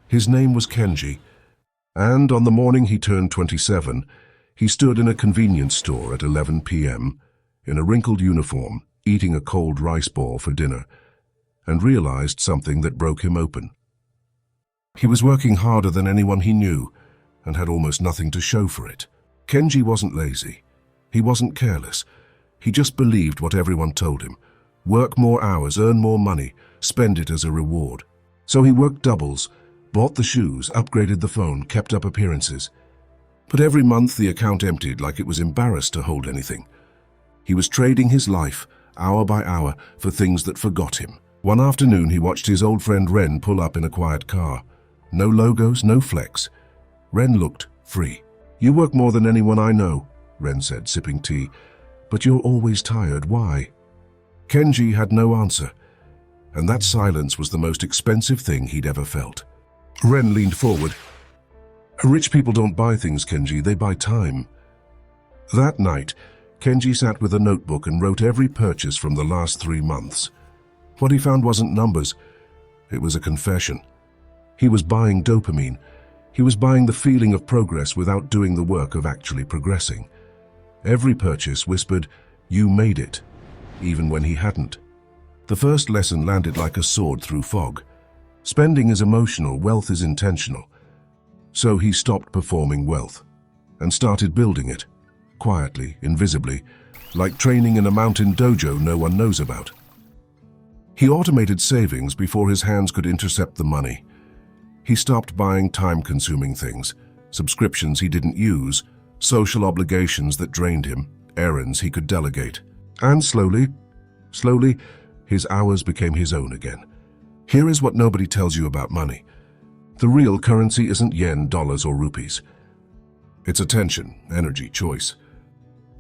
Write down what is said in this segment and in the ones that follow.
His name was Kenji, and on the morning he turned 27, he stood in a convenience store at 11 p.m. in a wrinkled uniform, eating a cold rice ball for dinner, and realized something that broke him open. He was working harder than anyone he knew, and had almost nothing to show for it. Kenji wasn't lazy. He wasn't careless. He just believed what everyone told him. Work more hours, earn more money, spend it as a reward. So he worked doubles, bought the shoes, upgraded the phone, kept up appearances. But every month the account emptied like it was embarrassed to hold anything. He was trading his life, hour by hour, for things that forgot him. One afternoon he watched his old friend Ren pull up in a quiet car. No logos, no flex. Ren looked free. "You work more than anyone I know," Ren said, sipping tea. "But you're always tired. Why?" Kenji had no answer, and that silence was the most expensive thing he'd ever felt. Ren leaned forward. "Rich people don't buy things, Kenji, they buy time." That night, Kenji sat with a notebook and wrote every purchase from the last 3 months. What he found wasn't numbers, it was a confession. He was buying dopamine. He was buying the feeling of progress without doing the work of actually progressing. Every purchase whispered, "You made it," even when he hadn't. The first lesson landed like a sword through fog. Spending is emotional, wealth is intentional. So he stopped performing wealth and started building it, quietly, invisibly, like training in a mountain dojo no one knows about. He automated savings before his hands could intercept the money. He stopped buying time-consuming things, subscriptions he didn't use, social obligations that drained him, errands he could delegate. And slowly, his hours became his own again. Here is what nobody tells you about money. The real currency isn't yen, dollars, or rupees. It's attention, energy, choice.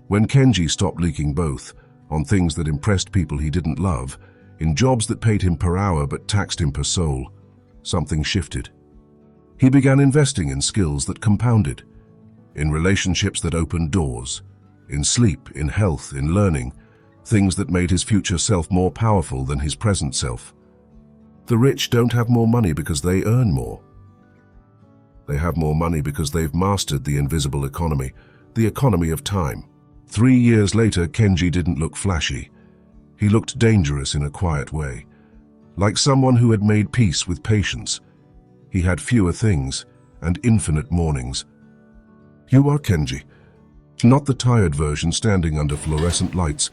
When Kenji stopped leaking both, on things that impressed people he didn't love, in jobs that paid him per hour but taxed him per soul, something shifted. He began investing in skills that compounded, in relationships that opened doors, in sleep, in health, in learning, things that made his future self more powerful than his present self. The rich don't have more money because they earn more. They have more money because they've mastered the invisible economy, the economy of time. 3 years later, Kenji didn't look flashy. He looked dangerous in a quiet way, like someone who had made peace with patience. He had fewer things and infinite mornings. You are Kenji, not the tired version standing under fluorescent lights,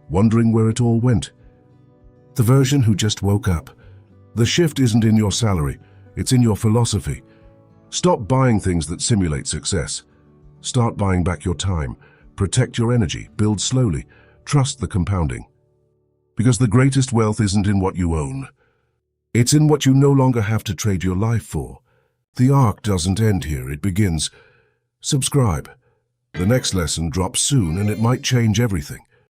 wondering where it all went. The version who just woke up. The shift isn't in your salary, it's in your philosophy. Stop buying things that simulate success. Start buying back your time. Protect your energy, build slowly, trust the compounding. Because the greatest wealth isn't in what you own. It's in what you no longer have to trade your life for. The arc doesn't end here, it begins. Subscribe. The next lesson drops soon and it might change everything.